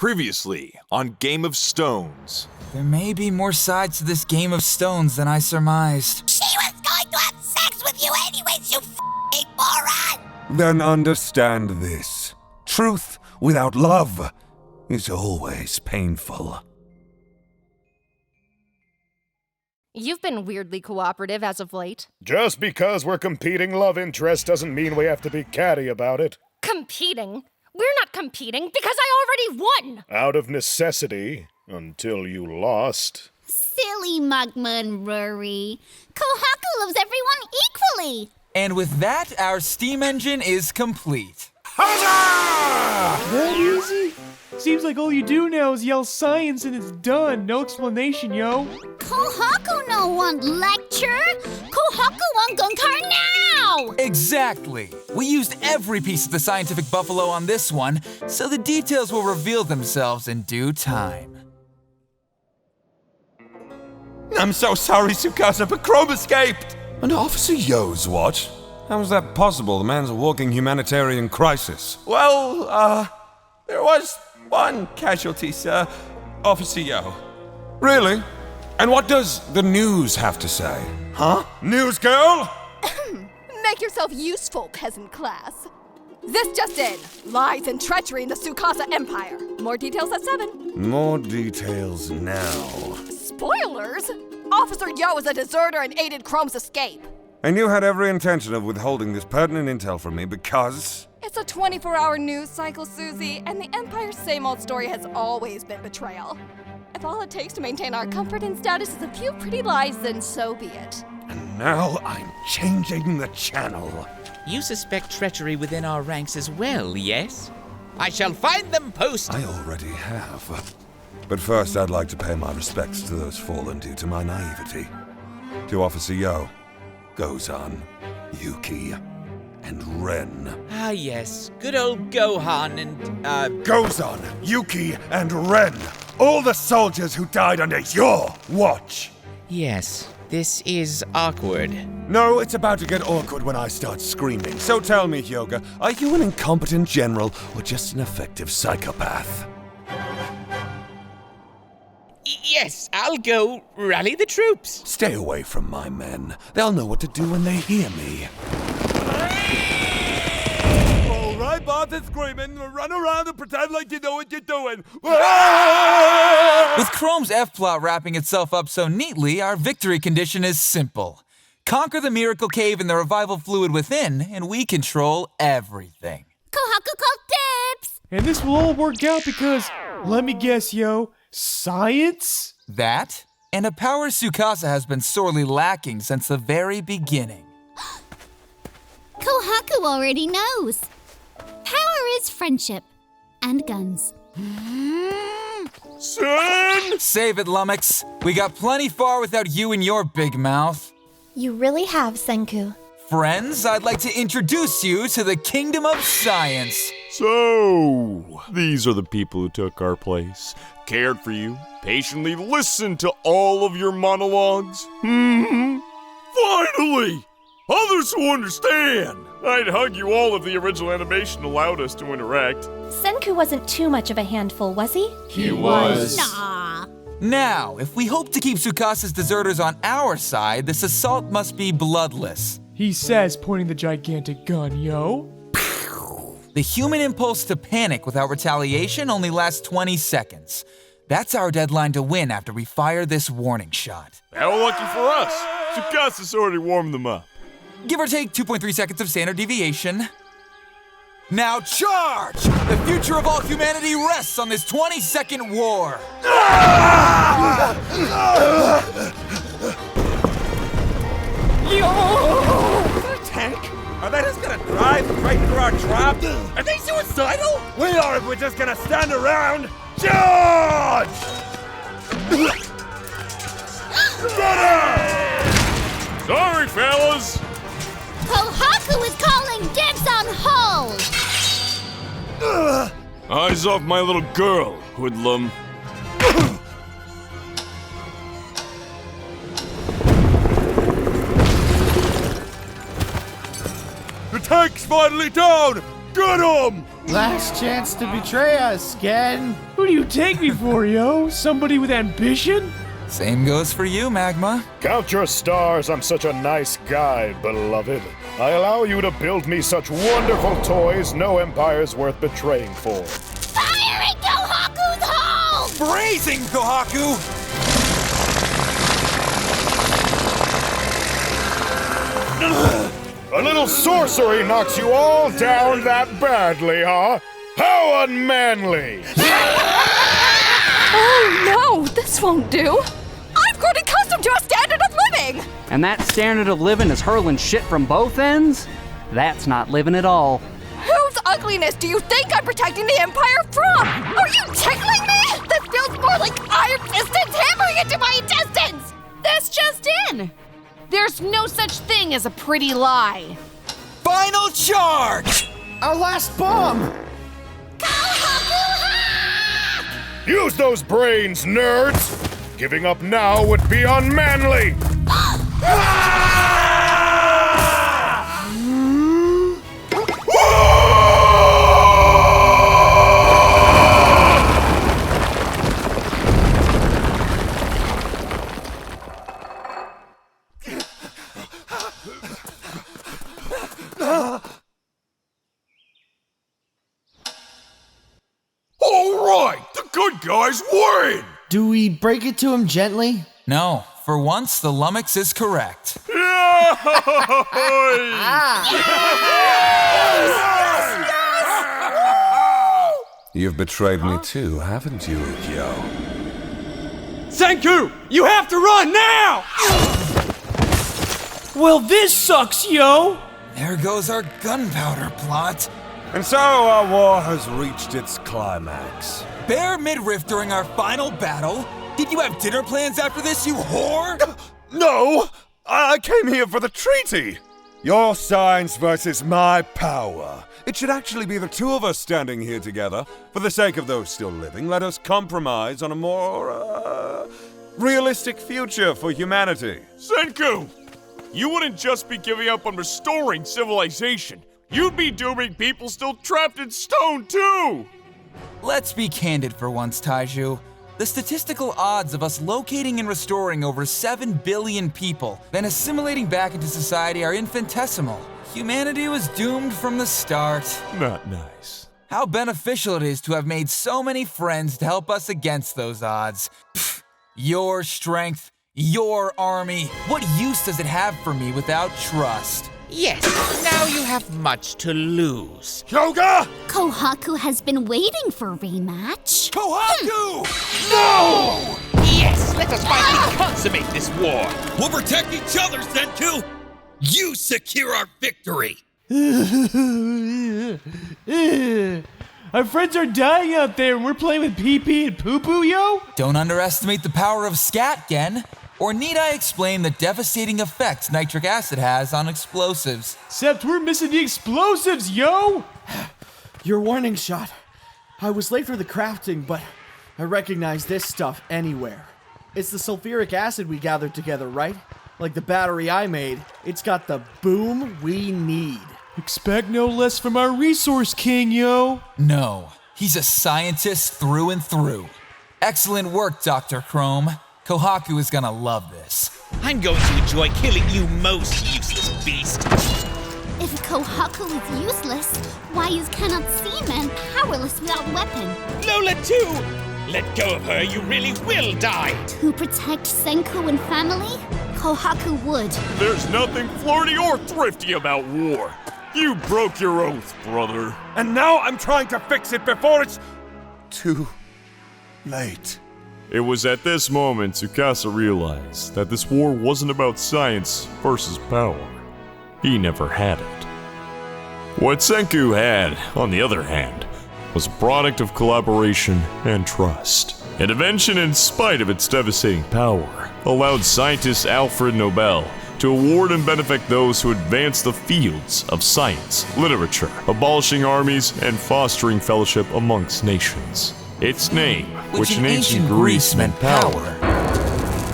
Previously on Game of Stones. There may be more sides to this Game of Stones than I surmised. She was going to have sex with you anyways, you f***ing moron! Then understand this. Truth without love is always painful. You've been weirdly cooperative as of late. Just because we're competing love interests doesn't mean we have to be catty about it. Competing? We're not competing because I already won! Out of necessity, until you lost. Silly Magma and Ruri. Kohaku loves everyone equally. And with that, our steam engine is complete. That easy? Seems like all you do now is yell science and it's done. No explanation, yo. Kohaku no want lecture. Kohaku want Gunkar now! Exactly. We used every piece of the scientific buffalo on this one, so the details will reveal themselves in due time. I'm so sorry, Tsukasa, but Chrome escaped! And Officer Yo's watch? How is that possible? The man's a walking humanitarian crisis. Well, there was one casualty, sir. Officer Yo. Really? And what does the news have to say? Huh? News girl? Make yourself useful, peasant class. This just in. Lies and treachery in the Tsukasa Empire. More details at 7. More details now. Spoilers? Officer Yo is a deserter and aided Chrome's escape. And you had every intention of withholding this pertinent intel from me because... It's a 24-hour news cycle, Susie, and the Empire's same old story has always been betrayal. If all it takes to maintain our comfort and status is a few pretty lies, then so be it. And now I'm changing the channel. You suspect treachery within our ranks as well, yes? I shall find them post. I already have. But first I'd like to pay my respects to those fallen due to my naivety. To Officer Yo, Gozan, Yuki, and Ren. Ah, yes. Good old Gohan and, Gozan, Yuki, and Ren! All the soldiers who died under your watch! Yes, this is awkward. No, it's about to get awkward when I start screaming. So tell me, Hyoga, are you an incompetent general or just an effective psychopath? Yes, I'll go rally the troops. Stay away from my men. They'll know what to do when they hear me. All right, boss is screaming. Run around and pretend like you know what you're doing. With Chrome's F-plot wrapping itself up so neatly, our victory condition is simple. Conquer the miracle cave and the revival fluid within, and we control everything. Kohaku called dibs! And this will all work out because, let me guess, yo, science? That, and a power Tsukasa has been sorely lacking since the very beginning. Kohaku already knows. Power is friendship. And guns. Son! Save it, Lummox. We got plenty far without you and your big mouth. You really have, Senku. Friends, I'd like to introduce you to the Kingdom of Science. So, these are the people who took our place, cared for you, patiently listened to all of your monologues. Finally! Others who understand! I'd hug you all if the original animation allowed us to interact. Senku wasn't too much of a handful, was he? He was. Nah. Now, if we hope to keep Tsukasa's deserters on our side, this assault must be bloodless. He says, pointing the gigantic gun, yo. The human impulse to panic without retaliation only lasts 20 seconds. That's our deadline to win after we fire this warning shot. How lucky for us! Tsukasa's already warmed them up. Give or take 2.3 seconds of standard deviation. Now charge! The future of all humanity rests on this 20-second war! Tank? Are they just gonna drive right through our trap? Are they suicidal? We are if we're just gonna stand around. Charge! Sorry, fellas! Kohaku is calling dibs on hold! Eyes off my little girl, hoodlum. The tank's finally down! Get him! Last chance to betray us, Gen. Who do you take me for, yo? Somebody with ambition? Same goes for you, Magma. Count your stars, I'm such a nice guy, beloved. I allow you to build me such wonderful toys no empire's worth betraying for. Firing Kohaku's home! Brazen, Kohaku! A little sorcery knocks you all down that badly, huh? How unmanly! Oh no, this won't do. I've grown accustomed to a standard of living! And that standard of living is hurling shit from both ends? That's not living at all. Whose ugliness do you think I'm protecting the Empire from? Are you tickling me? This feels more like iron pistons hammering into my intestines! That's just in! There's no such thing as a pretty lie. Final charge! Our last bomb! Use those brains, nerds! Giving up now would be unmanly! Good guys win! Do we break it to him gently? No, for once the lummox is correct. You've betrayed me too, haven't you, Yo? Senku! You have to run now! Well, this sucks, yo! There goes our gunpowder plot. And so our war has reached its climax. Bare midriff during our final battle? Did you have dinner plans after this, you whore? No! I came here for the treaty! Your science versus my power. It should actually be the two of us standing here together. For the sake of those still living, let us compromise on a more, realistic future for humanity. Senku! You wouldn't just be giving up on restoring civilization. You'd be dooming people still trapped in stone, too! Let's be candid for once, Taiju. The statistical odds of us locating and restoring over 7 billion people, then assimilating back into society are infinitesimal. Humanity was doomed from the start. Not nice. How beneficial it is to have made so many friends to help us against those odds. Pfft, your strength, your army. What use does it have for me without trust? Yes, now you have much to lose. Hyoga! Kohaku has been waiting for a rematch. Kohaku! No! Yes, let us finally consummate this war. We'll protect each other, Senku! You secure our victory! Our friends are dying out there and we're playing with pee-pee and poo-poo, yo? Don't underestimate the power of scat, Gen. Or need I explain the devastating effect nitric acid has on explosives? Except we're missing the explosives, yo! Your warning shot. I was late for the crafting, but I recognize this stuff anywhere. It's the sulfuric acid we gathered together, right? Like the battery I made, it's got the boom we need. Expect no less from our resource king, yo! No, he's a scientist through and through. Excellent work, Dr. Chrome. Kohaku is gonna love this. I'm going to enjoy killing you, most useless beast. If Kohaku is useless, why is cannot see man powerless without weapon? Lola too! Let go of her, you really will die! To protect Senku and family, Kohaku would. There's nothing flirty or thrifty about war. You broke your oath, brother. And now I'm trying to fix it before it's too late. It was at this moment Tsukasa realized that this war wasn't about science versus power. He never had it. What Senku had, on the other hand, was a product of collaboration and trust. An invention, in spite of its devastating power, allowed scientist Alfred Nobel to award and benefit those who advance the fields of science, literature, abolishing armies, and fostering fellowship amongst nations. Its name, which in ancient Greece meant power,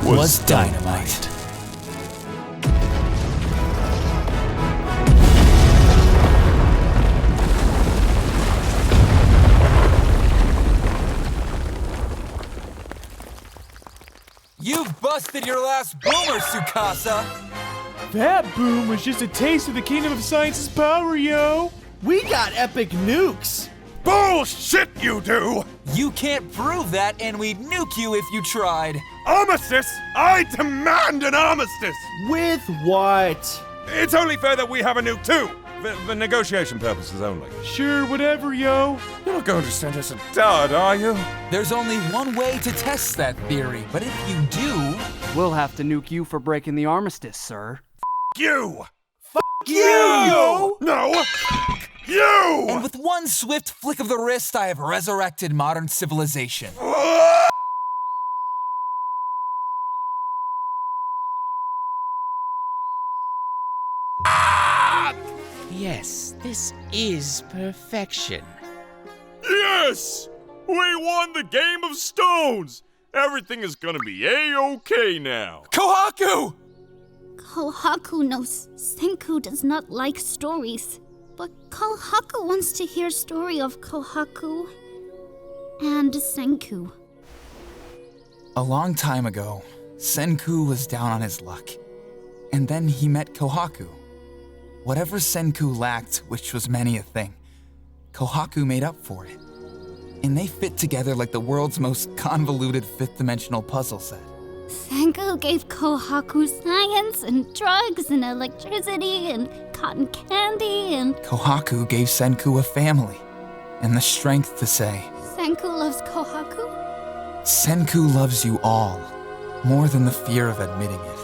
was dynamite. You've busted your last boomer, Tsukasa! That boom was just a taste of the Kingdom of Science's power, yo! We got epic nukes! Bullshit you do! You can't prove that, and we'd nuke you if you tried. Armistice? I demand an armistice! With what? It's only fair that we have a nuke too! For negotiation purposes only. Sure, whatever, yo. You're not going to send us a dud, are you? There's only one way to test that theory, but if you do... We'll have to nuke you for breaking the armistice, sir. You! You! No! You! And with one swift flick of the wrist, I have resurrected modern civilization. Yes, this is perfection. Yes! We won the Game of Stones! Everything is gonna be A-OK now. Kohaku! Kohaku knows Senku does not like stories, but Kohaku wants to hear story of Kohaku and Senku. A long time ago, Senku was down on his luck. And then he met Kohaku. Whatever Senku lacked, which was many a thing, Kohaku made up for it. And they fit together like the world's most convoluted fifth-dimensional puzzle set. Senku gave Kohaku science and drugs and electricity and cotton candy and... Kohaku gave Senku a family and the strength to say, Senku loves Kohaku? Senku loves you all, more than the fear of admitting it.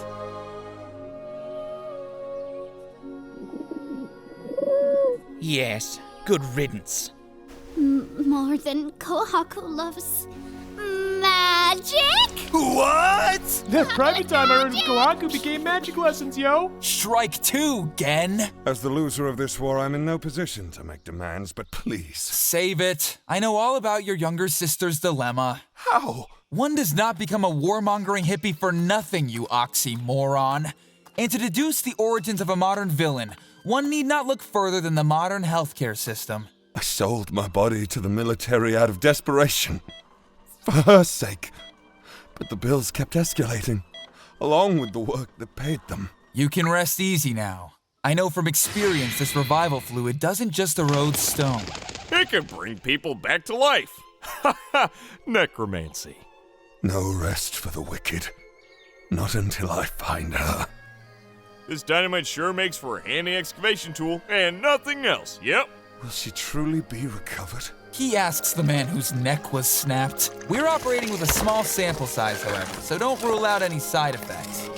Yes, good riddance. More than Kohaku loves... magic? What? That private time I learned Kohaku became magic lessons, yo! Strike two, Gen! As the loser of this war, I'm in no position to make demands, but please. Save it. I know all about your younger sister's dilemma. How? One does not become a warmongering hippie for nothing, you oxymoron. And to deduce the origins of a modern villain, one need not look further than the modern healthcare system. I sold my body to the military out of desperation. For her sake. But the bills kept escalating, along with the work that paid them. You can rest easy now. I know from experience this revival fluid doesn't just erode stone. It can bring people back to life. Ha ha! Necromancy. No rest for the wicked. Not until I find her. This dynamite sure makes for a handy excavation tool and nothing else. Yep. Will she truly be recovered? He asks the man whose neck was snapped. We're operating with a small sample size, however, so don't rule out any side effects.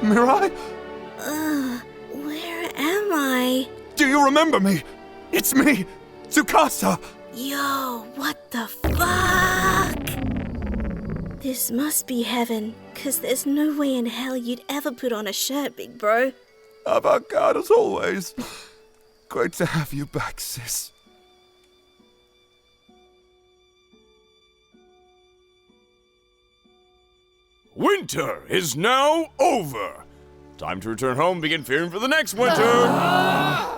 Mirai? Where am I? Do you remember me? It's me, Tsukasa! Yo, what the fuck? This must be heaven, 'cause there's no way in hell you'd ever put on a shirt, big bro. Avant-garde as always. Great to have you back, sis. Winter is now over. Time to return home and begin fearing for the next winter.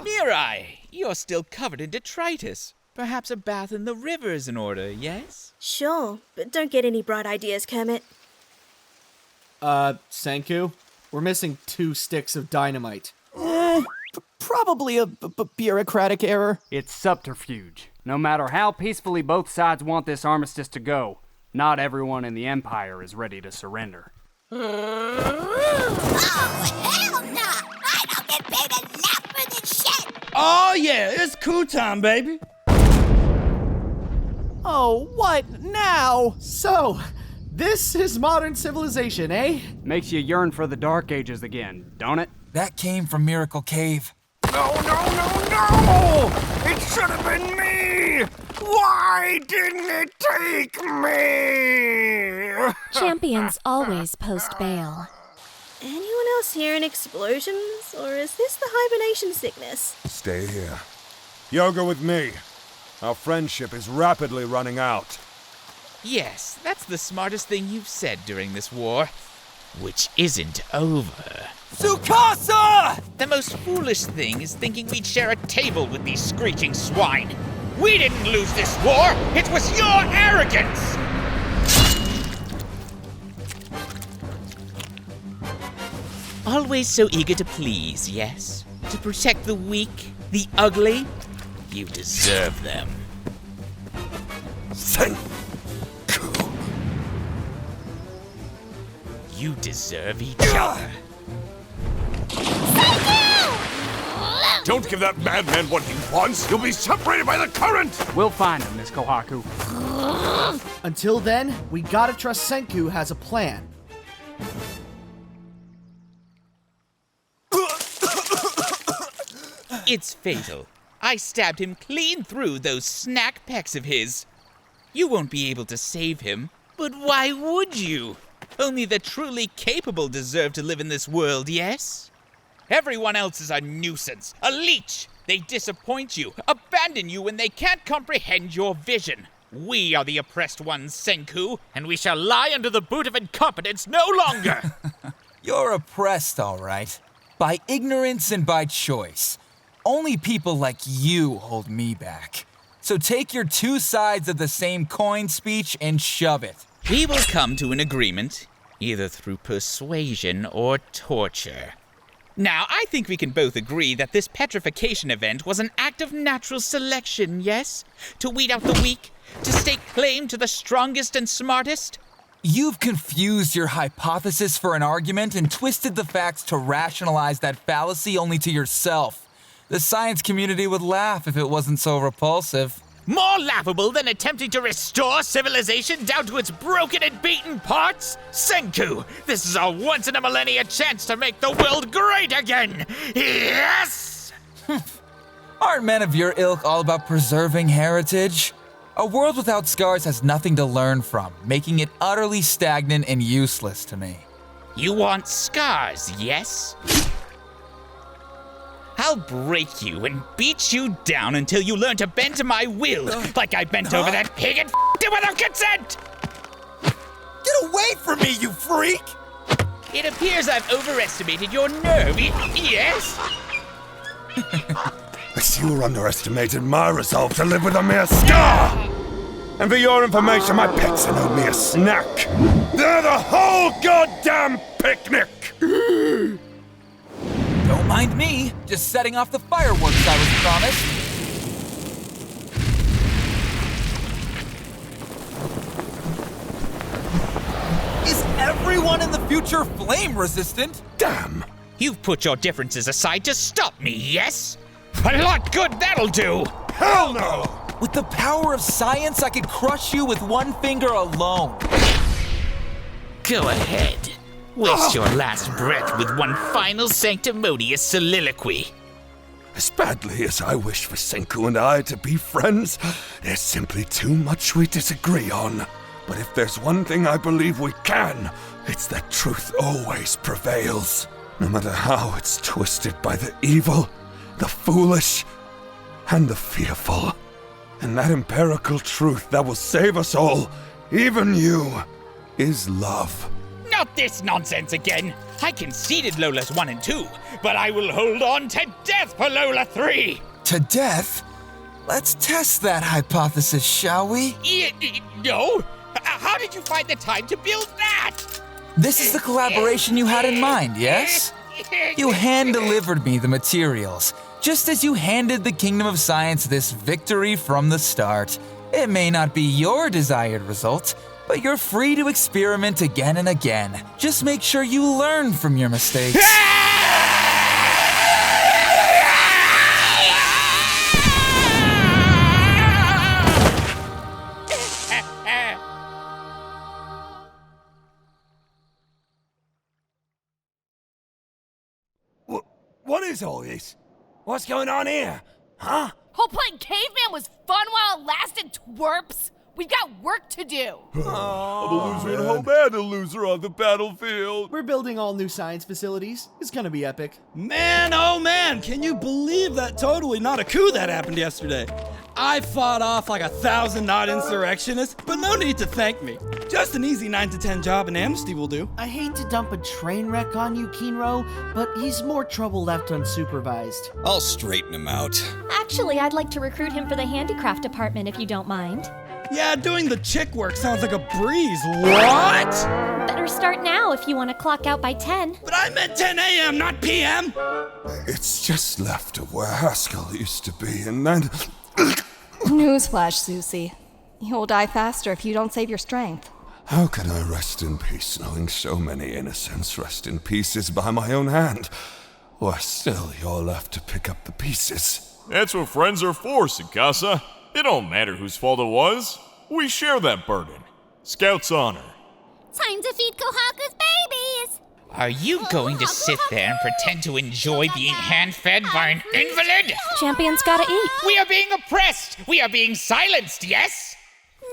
Mirai, you're still covered in detritus. Perhaps a bath in the river is in order, yes? Sure, but don't get any bright ideas, Kermit. Senku? We're missing 2 sticks of dynamite. Probably a bureaucratic error. It's subterfuge. No matter how peacefully both sides want this armistice to go, not everyone in the Empire is ready to surrender. Oh yeah, it's cool time, baby. Oh, what now? So, this is modern civilization, eh? Makes you yearn for the Dark Ages again, don't it? That came from Miracle Cave. No! It should have been me! Why didn't it take me? Champions always post bail. Anyone else hearing explosions, or is this the hibernation sickness? Stay here. Hyoga with me. Our friendship is rapidly running out. Yes, that's the smartest thing you've said during this war. Which isn't over. Tsukasa! The most foolish thing is thinking we'd share a table with these screeching swine. We didn't lose this war! It was your arrogance! Always so eager to please, yes? To protect the weak, the ugly? You deserve them. Senku! You deserve each other. Don't give that madman what he wants! You'll be separated by the current! We'll find him, Miss Kohaku. Until then, we gotta trust Senku has a plan. It's fatal. I stabbed him clean through those snack pecs of his. You won't be able to save him, but why would you? Only the truly capable deserve to live in this world, yes? Everyone else is a nuisance, a leech. They disappoint you, abandon you when they can't comprehend your vision. We are the oppressed ones, Senku, and we shall lie under the boot of incompetence no longer. You're oppressed, all right. By ignorance and by choice. Only people like you hold me back. So take your two sides of the same coin speech and shove it. We will come to an agreement, either through persuasion or torture. Now, I think we can both agree that this petrification event was an act of natural selection, yes? To weed out the weak? To stake claim to the strongest and smartest? You've confused your hypothesis for an argument and twisted the facts to rationalize that fallacy only to yourself. The science community would laugh if it wasn't so repulsive. More laughable than attempting to restore civilization down to its broken and beaten parts? Senku, this is a once-in-a-millennia chance to make the world great again! Yes! Aren't men of your ilk all about preserving heritage? A world without scars has nothing to learn from, making it utterly stagnant and useless to me. You want scars, yes? I'll break you and beat you down until you learn to bend to my will, like I bent over that pig and f***ed it without consent! Get away from me, you freak! It appears I've overestimated your nerve, yes? I see you underestimated my resolve to live with a mere scar! And for your information, my pets are no mere snack! They're the whole goddamn picnic! Don't mind me, just setting off the fireworks I was promised. Is everyone in the future flame resistant? Damn! You've put your differences aside to stop me, yes? A lot good that'll do! Hell no! With the power of science, I could crush you with one finger alone. Go ahead. Waste your last breath with one final sanctimonious soliloquy. As badly as I wish for Senku and I to be friends, there's simply too much we disagree on. But if there's one thing I believe we can, it's that truth always prevails. No matter how it's twisted by the evil, the foolish, and the fearful. And that empirical truth that will save us all, even you, is love. Not this nonsense again! I conceded Lola's 1 and 2, but I will hold on to death for Lola 3! To death? Let's test that hypothesis, shall we? No? How did you find the time to build that? This is the collaboration you had in mind, yes? You hand-delivered me the materials, just as you handed the Kingdom of Science this victory from the start. It may not be your desired result, but you're free to experiment again and again. Just make sure you learn from your mistakes. What is all this? What's going on here? Huh? Whole playing caveman was fun while it lasted, twerps. We've got work to do. I'm a loser at home and a loser on the battlefield. We're building all new science facilities. It's gonna be epic. Man, oh man, can you believe that totally not a coup that happened yesterday? I fought off like 1,000 not insurrectionists, but no need to thank me. Just an easy 9 to 10 job in Amnesty will do. I hate to dump a train wreck on you, Kinro, but he's more trouble left unsupervised. I'll straighten him out. Actually, I'd like to recruit him for the handicraft department if you don't mind. Yeah, doing the chick work sounds like a breeze. What? Better start now if you want to clock out by 10. But I meant 10 a.m., not p.m. It's just left of where Haskell used to be, and then... Newsflash, Susie. You'll die faster if you don't save your strength. How can I rest in peace knowing so many innocents rest in pieces by my own hand? Worse still, you're left to pick up the pieces. That's what friends are for, Tsukasa. It don't matter whose fault it was. We share that burden. Scout's honor. Time to feed Kohaku's babies! Are you going to sit there and pretend to enjoy being hand-fed by an invalid? Champions gotta eat. We are being oppressed! We are being silenced, yes?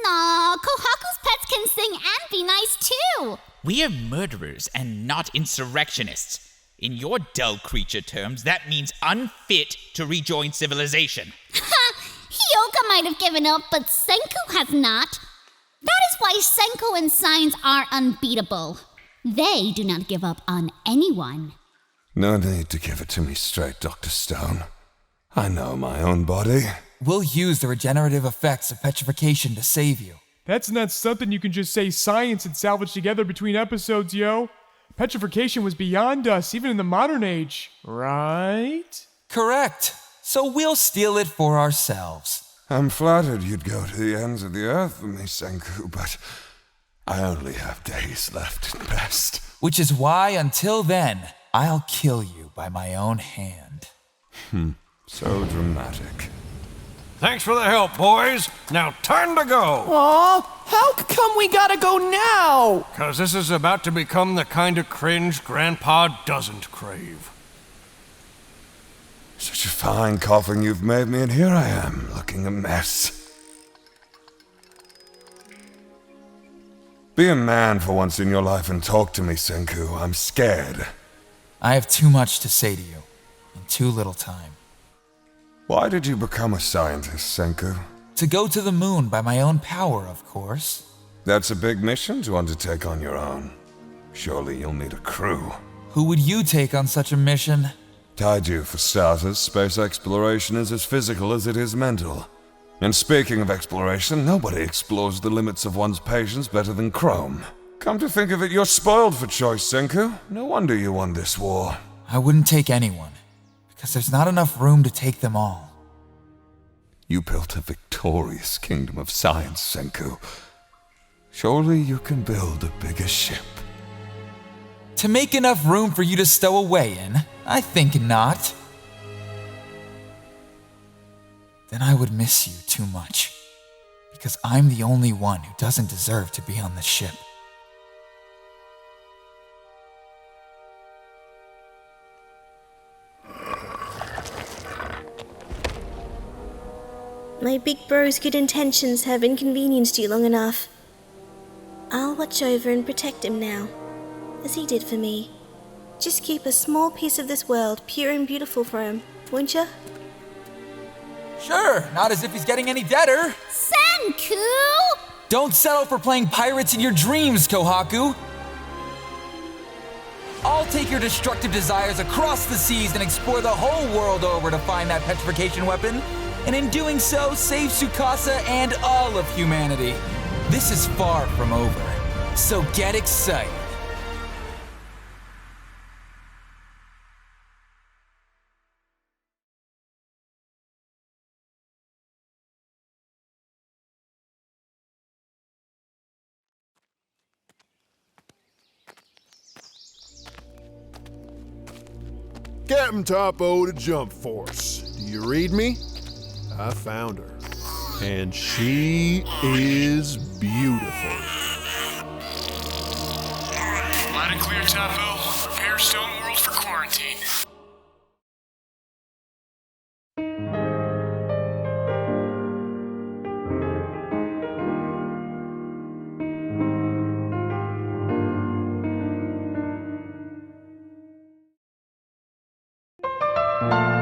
Nah, Kohaku's pets can sing and be nice too! We are murderers and not insurrectionists. In your dull creature terms, that means unfit to rejoin civilization. Ha! Hyoga might have given up, but Senku has not. That is why Senku and science are unbeatable. They do not give up on anyone. No need to give it to me straight, Dr. Stone. I know my own body. We'll use the regenerative effects of petrification to save you. That's not something you can just say science and salvage together between episodes, yo. Petrification was beyond us, even in the modern age, right? Correct. So we'll steal it for ourselves. I'm flattered you'd go to the ends of the earth for me, Senku, but I only have days left at best. Which is why, until then, I'll kill you by my own hand. So dramatic. Thanks for the help, boys. Now time to go. Aw, how come we gotta go now? 'Cause this is about to become the kind of cringe Grandpa doesn't crave. Such a fine coffin you've made me, and here I am, looking a mess. Be a man for once in your life and talk to me, Senku. I'm scared. I have too much to say to you, in too little time. Why did you become a scientist, Senku? To go to the moon by my own power, of course. That's a big mission to undertake on your own. Surely you'll need a crew. Who would you take on such a mission? Taiju, for starters. Space exploration is as physical as it is mental. And speaking of exploration, nobody explores the limits of one's patience better than Chrome. Come to think of it, you're spoiled for choice, Senku. No wonder you won this war. I wouldn't take anyone, because there's not enough room to take them all. You built a victorious kingdom of science, Senku. Surely you can build a bigger ship. To make enough room for you to stow away in? I think not. Then I would miss you too much, because I'm the only one who doesn't deserve to be on the ship. My big bro's good intentions have inconvenienced you long enough. I'll watch over and protect him now, as he did for me. Just keep a small piece of this world pure and beautiful for him, won't ya? Sure, not as if he's getting any deader. Senku! Don't settle for playing pirates in your dreams, Kohaku. I'll take your destructive desires across the seas and explore the whole world over to find that petrification weapon. And in doing so, save Tsukasa and all of humanity. This is far from over, so get excited. Captain Topo to Jump Force. Do you read me? I found her. And she is beautiful. Loud and clear, Topo. Prepare Stone World for quarantine. Thank you.